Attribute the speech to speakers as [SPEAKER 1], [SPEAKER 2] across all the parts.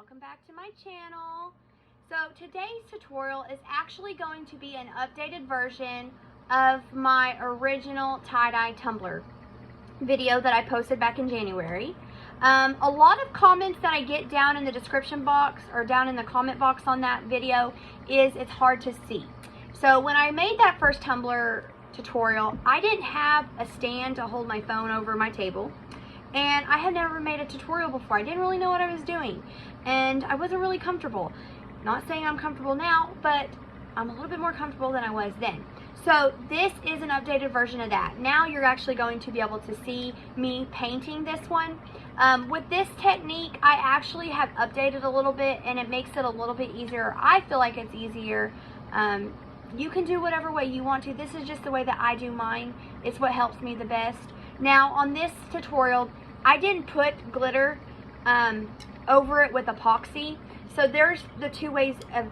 [SPEAKER 1] welcome back to my channel. So today's tutorial is actually going to be an updated version of my original tie-dye tumbler video that I posted back in January. A lot of comments that I get down in the description box or down in the comment box on that video is it's hard to see. So when I made that first tumbler tutorial, I didn't have a stand to hold my phone over my table. And I had never made a tutorial before. I didn't really know what I was doing. And I wasn't really comfortable. Not saying I'm comfortable now, but I'm a little bit more comfortable than I was then. So this is an updated version of that. Now you're actually going to be able to see me painting this one. With this technique, I actually have updated a little bit and it makes it a little bit easier. I feel like it's easier. You can do whatever way you want to. This is just the way that I do mine. It's what helps me the best. Now on this tutorial, I didn't put glitter over it with epoxy. So there's the two ways of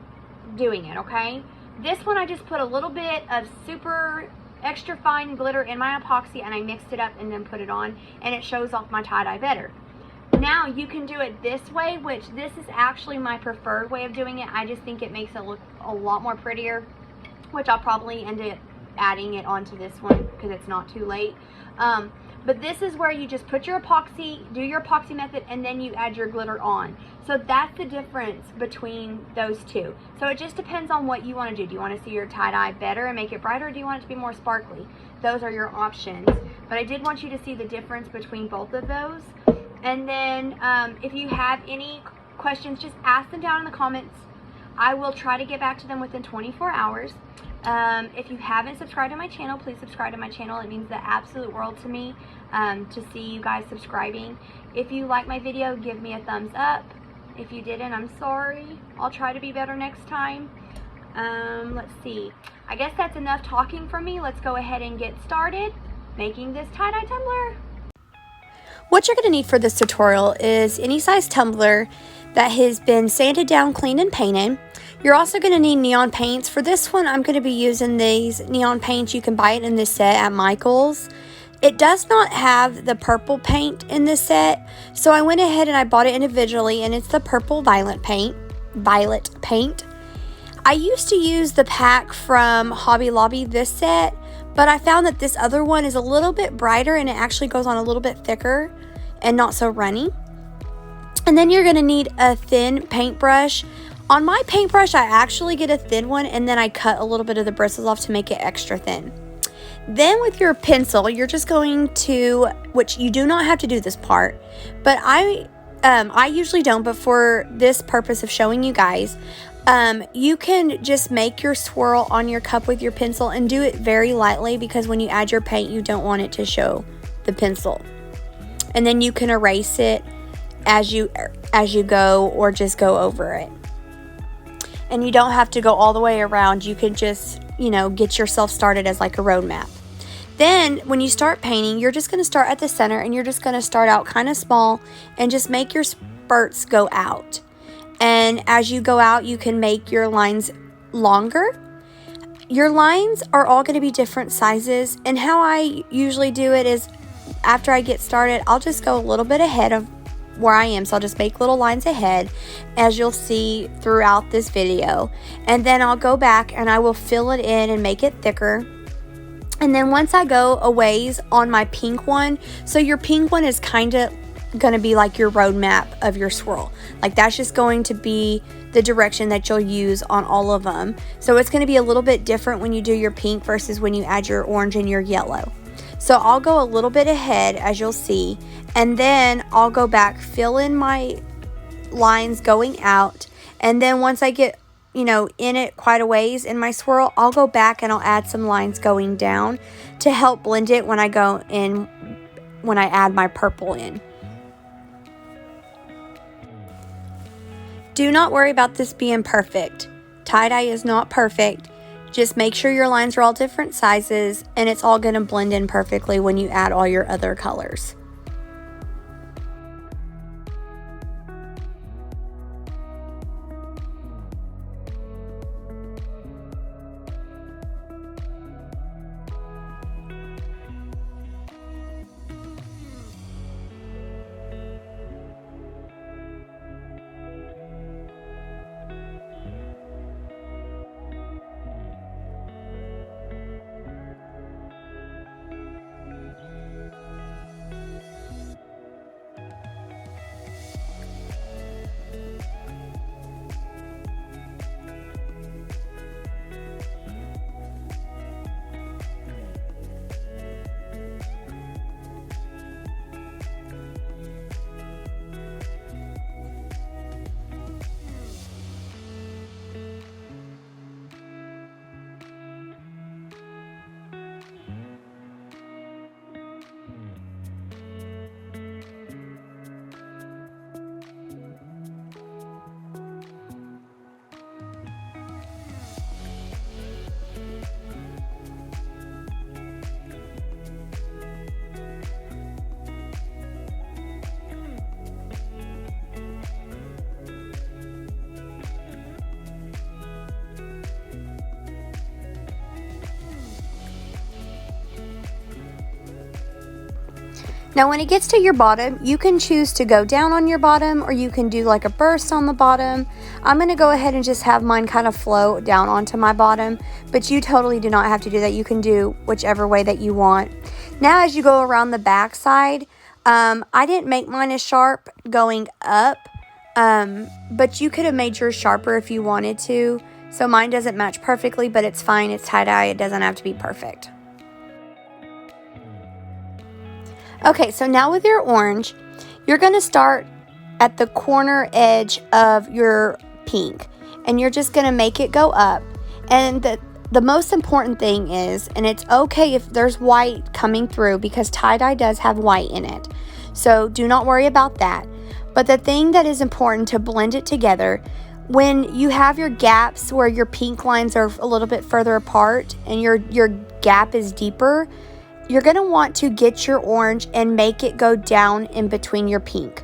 [SPEAKER 1] doing it, okay? This one I just put a little bit of super extra fine glitter in my epoxy and I mixed it up and then put it on, and it shows off my tie-dye better. Now you can do it this way, which this is actually my preferred way of doing it. I just think it makes it look a lot more prettier, which I'll probably end up adding it onto this one because it's not too late. But this is where you just put your epoxy, do your epoxy method, and then you add your glitter on. So that's the difference between those two. So it just depends on what you want to do. Do you want to see your tie-dye better and make it brighter, or do you want it to be more sparkly? Those are your options. But I did want you to see the difference between both of those. And then if you have any questions, just ask them down in the comments. I will try to get back to them within 24 hours. If you haven't subscribed to my channel, please subscribe to my channel. It means the absolute world to me to see you guys subscribing. If you like my video, give me a thumbs up. If you didn't, I'm sorry. I'll try to be better next time. Let's see. I guess that's enough talking from me. Let's go ahead and get started making this tie-dye tumbler. What you're going to need for this tutorial is any size tumbler that has been sanded down, cleaned, and painted. You're also going to need neon paints. For this one, I'm going to be using these neon paints. You can buy it in this set at Michael's. It does not have the purple paint in this set, so I went ahead and I bought it individually, and it's the purple violet paint. I used to use the pack from Hobby Lobby this set, but I found that this other one is a little bit brighter and it actually goes on a little bit thicker and not so runny. And then you're going to need a thin paintbrush. On my paintbrush, I actually get a thin one and then I cut a little bit of the bristles off to make it extra thin. Then with your pencil, you're just going to, which you do not have to do this part, but I usually don't, but for this purpose of showing you guys, you can just make your swirl on your cup with your pencil and do it very lightly, because when you add your paint, you don't want it to show the pencil. And then you can erase it as you go, or just go over it. And you don't have to go all the way around. You can just, get yourself started as like a road map. Then when you start painting, you're just going to start at the center and you're just going to start out kind of small and just make your spurts go out. And as you go out, you can make your lines longer. Your lines are all going to be different sizes. And how I usually do it is, after I get started, I'll just go a little bit ahead of where I am. So I'll just make little lines ahead, as you'll see throughout this video. And then I'll go back and I will fill it in and make it thicker. And then once I go a ways on my pink one, so your pink one is kind of going to be like your road map of your swirl. Like that's just going to be the direction that you'll use on all of them. So it's going to be a little bit different when you do your pink versus when you add your orange and your yellow. So I'll go a little bit ahead, as you'll see, and then I'll go back, fill in my lines going out, and then once I get, in it quite a ways in my swirl, I'll go back and I'll add some lines going down to help blend it when I go in, when I add my purple in. Do not worry about this being perfect. Tie-dye is not perfect. Just make sure your lines are all different sizes and it's all going to blend in perfectly when you add all your other colors. Now when it gets to your bottom, you can choose to go down on your bottom, or you can do like a burst on the bottom. I'm going to go ahead and just have mine kind of flow down onto my bottom, but you totally do not have to do that. You can do whichever way that you want. Now as you go around the back side, I didn't make mine as sharp going up, but you could have made yours sharper if you wanted to. So mine doesn't match perfectly, but it's fine. It's tie-dye. It doesn't have to be perfect. Okay, so now with your orange, you're going to start at the corner edge of your pink, and you're just going to make it go up. And the most important thing is, and it's okay if there's white coming through, because tie-dye does have white in it. So do not worry about that. But the thing that is important to blend it together, when you have your gaps where your pink lines are a little bit further apart and your gap is deeper, you're going to want to get your orange and make it go down in between your pink,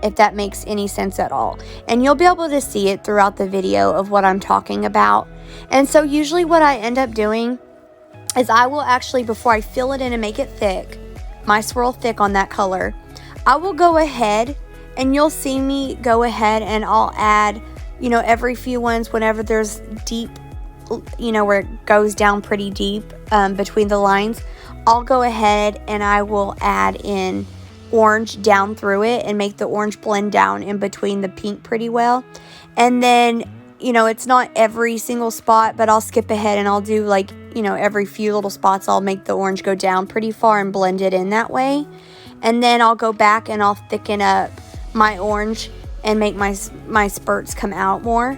[SPEAKER 1] if that makes any sense at all. And you'll be able to see it throughout the video of what I'm talking about. And so usually what I end up doing is I will actually, before I fill it in and make it thick, my swirl thick on that color, I will go ahead, and you'll see me go ahead and I'll add, you know, every few ones whenever there's deep, you know, where it goes down pretty deep between the lines, I'll go ahead and I will add in orange down through it and make the orange blend down in between the pink pretty well. And then, you know, it's not every single spot, but I'll skip ahead and I'll do like, you know, every few little spots I'll make the orange go down pretty far and blend it in that way. And then I'll go back and I'll thicken up my orange and make my spurts come out more.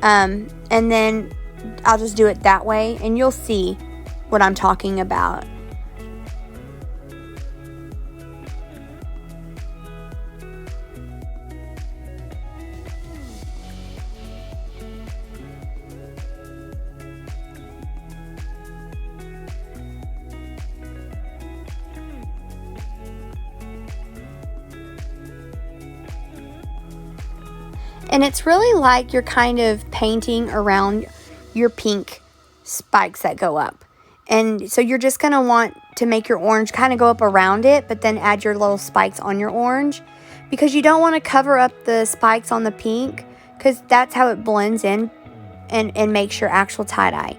[SPEAKER 1] And then I'll just do it that way, and you'll see what I'm talking about. And it's really like you're kind of painting around your pink spikes that go up. And so you're just going to want to make your orange kind of go up around it, but then add your little spikes on your orange, because you don't want to cover up the spikes on the pink, because that's how it blends in and makes your actual tie-dye.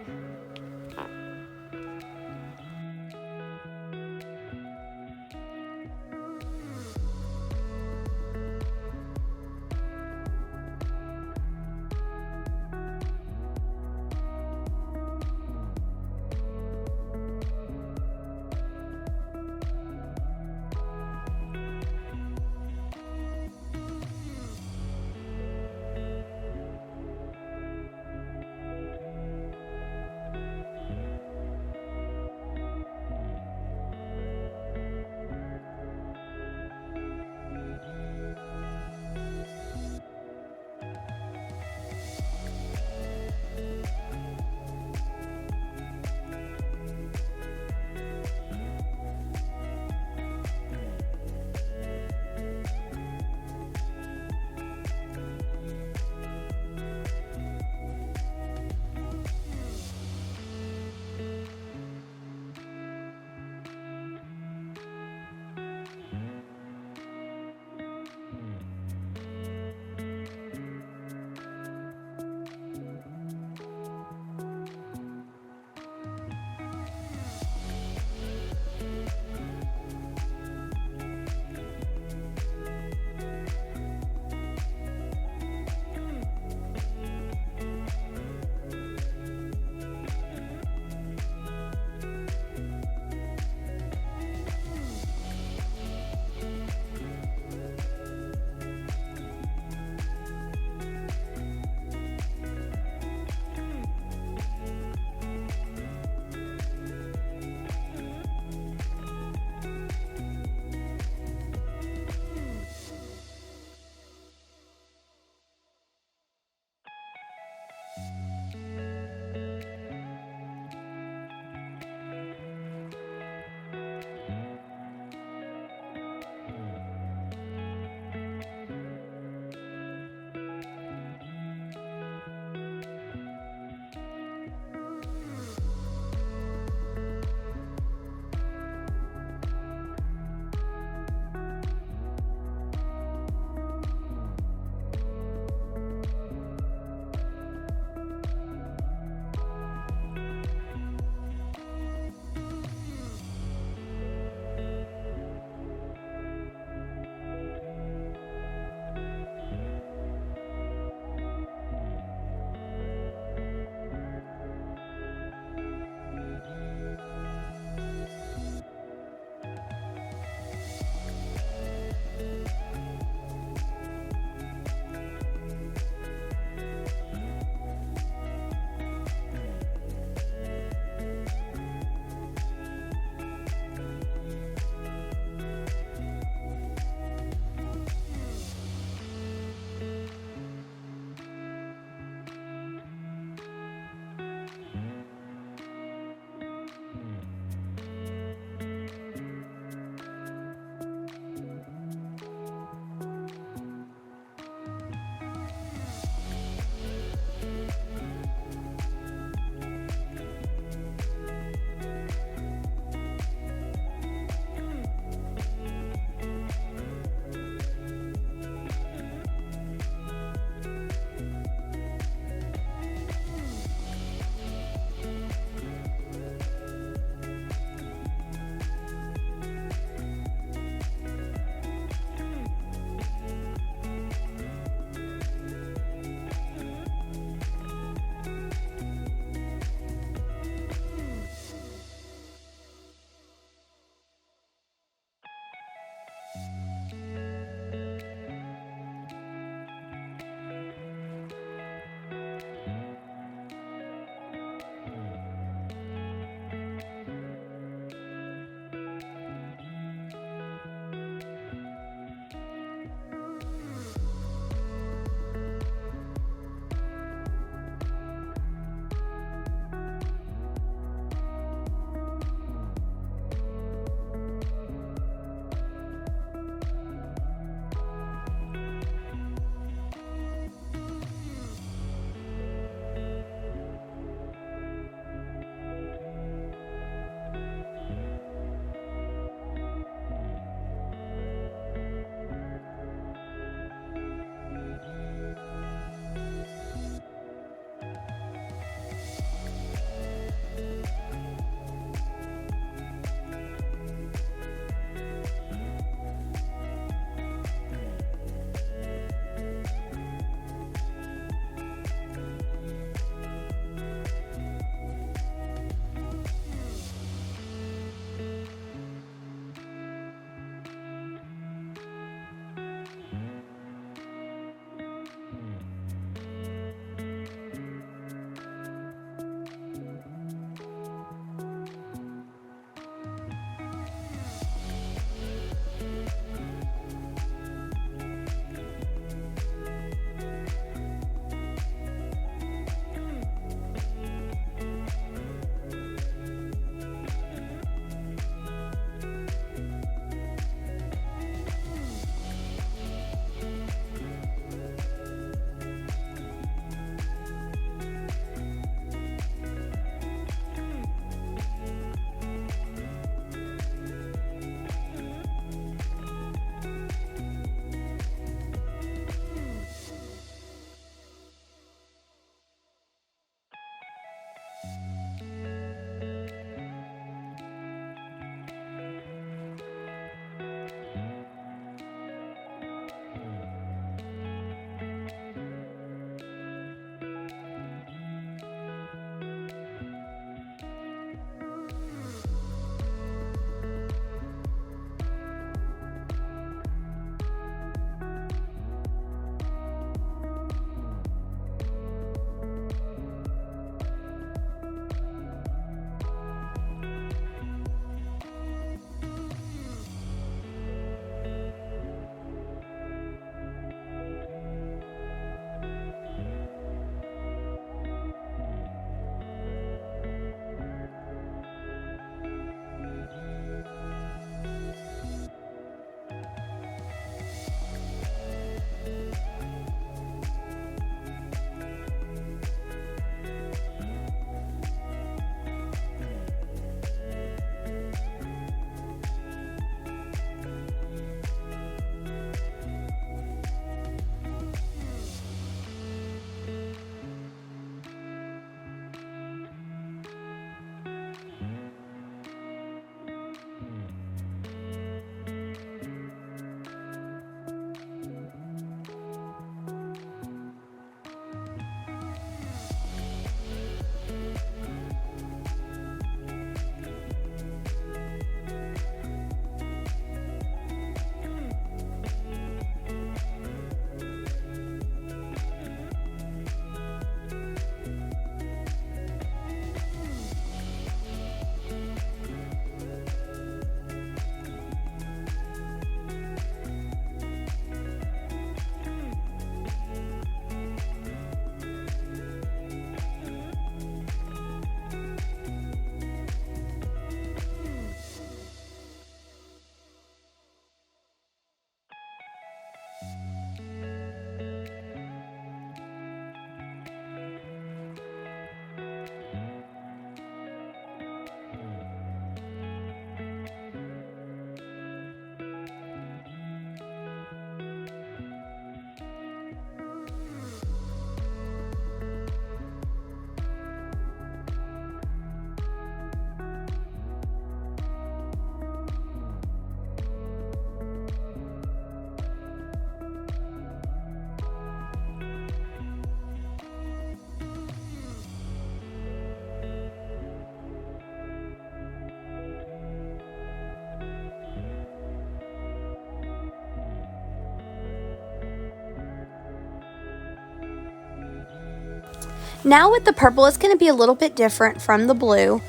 [SPEAKER 1] Now with the purple, it's going to be a little bit different from the blue.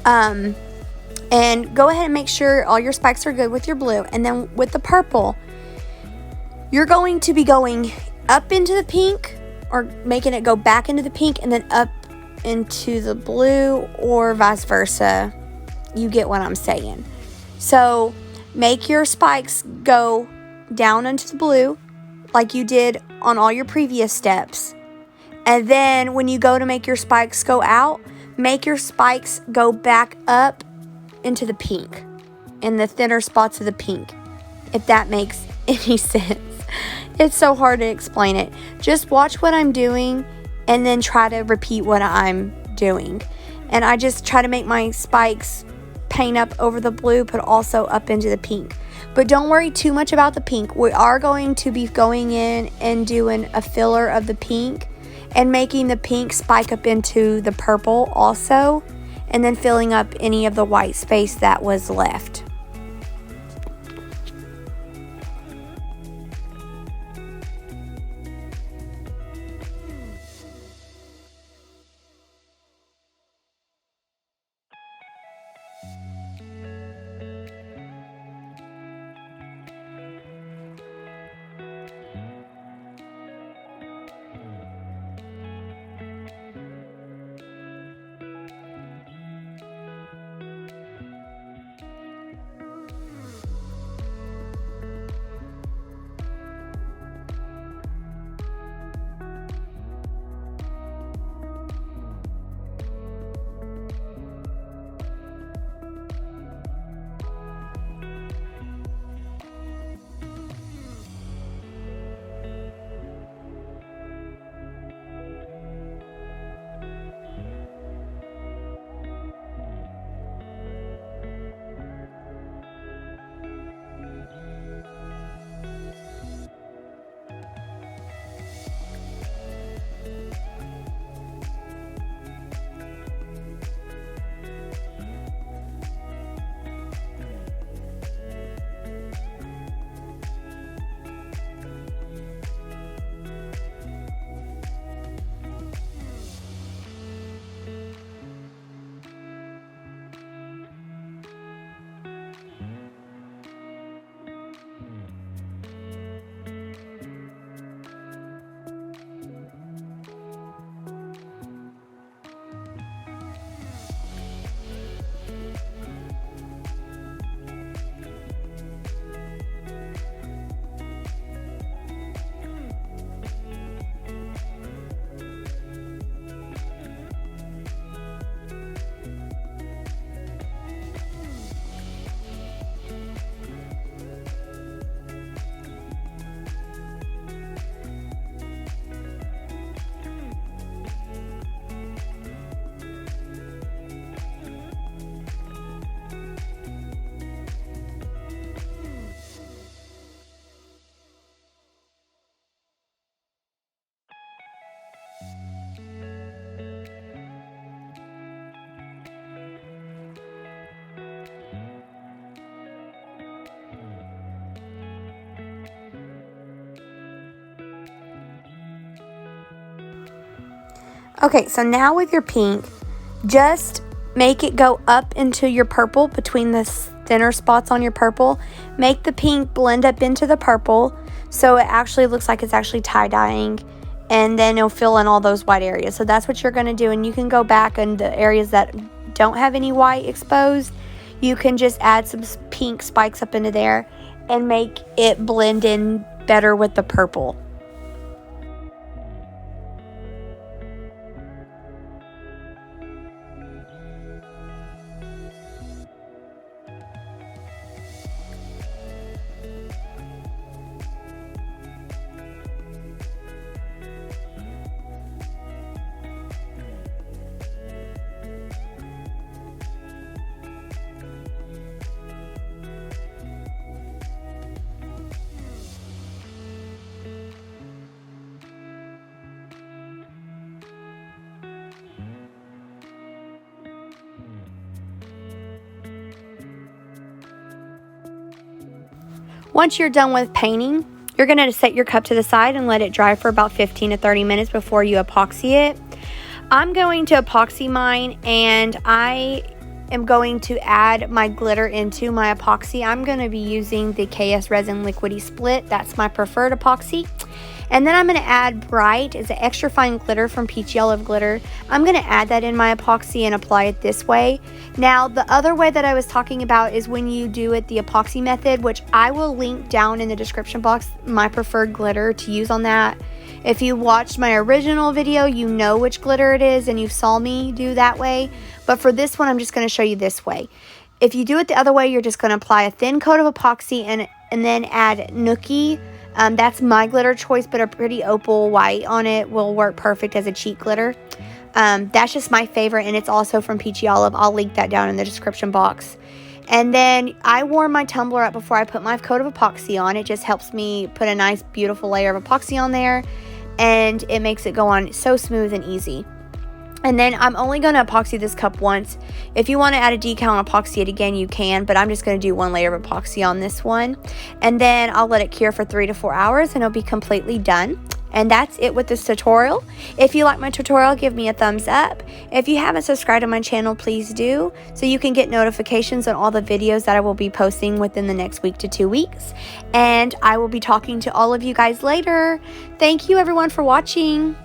[SPEAKER 1] And go ahead and make sure all your spikes are good with your blue. And then with the purple, you're going to be going up into the pink, or making it go back into the pink and then up into the blue, or vice versa. You get what I'm saying. So make your spikes go down into the blue like you did on all your previous steps. And then when you go to make your spikes go out, make your spikes go back up into the pink, in the thinner spots of the pink, if that makes any sense. It's so hard to explain it. Just watch what I'm doing and then try to repeat what I'm doing. And I just try to make my spikes paint up over the blue, but also up into the pink. But don't worry too much about the pink. We are going to be going in and doing a filler of the pink and making the pink spike up into the purple also, and then filling up any of the white space that was left. Okay, so now with your pink, just make it go up into your purple, between the thinner spots on your purple. Make the pink blend up into the purple so it actually looks like it's actually tie-dyeing, and then it'll fill in all those white areas. So that's what you're going to do, and you can go back in the areas that don't have any white exposed. You can just add some pink spikes up into there and make it blend in better with the purple. Once you're done with painting, you're going to set your cup to the side and let it dry for about 15 to 30 minutes before you epoxy it. I'm going to epoxy mine, and I am going to add my glitter into my epoxy. I'm going to be using the KS Resin Liquidy Split. That's my preferred epoxy. And then I'm going to add Brite. It's an extra fine glitter from Peachy Olive Glitter. I'm going to add that in my epoxy and apply it this way. Now, the other way that I was talking about is when you do it the epoxy method, which I will link down in the description box, my preferred glitter to use on that. If you watched my original video, you know which glitter it is and you saw me do that way. But for this one, I'm just going to show you this way. If you do it the other way, you're just going to apply a thin coat of epoxy and then add Nookie. That's my glitter choice, but a pretty opal white on it will work perfect as a cheek glitter. That's just my favorite, and it's also from Peachy Olive. I'll link that down in the description box. And then I warm my tumbler up before I put my coat of epoxy on. It just helps me put a nice, beautiful layer of epoxy on there, and it makes it go on so smooth and easy. And then I'm only going to epoxy this cup once. If you want to add a decal and epoxy it again, you can, but I'm just going to do one layer of epoxy on this one. And then I'll let it cure for 3 to 4 hours and it'll be completely done. And that's it with this tutorial. If you like my tutorial, give me a thumbs up. If you haven't subscribed to my channel, please do, so you can get notifications on all the videos that I will be posting within the next week to 2 weeks. And I will be talking to all of you guys later. Thank you everyone for watching.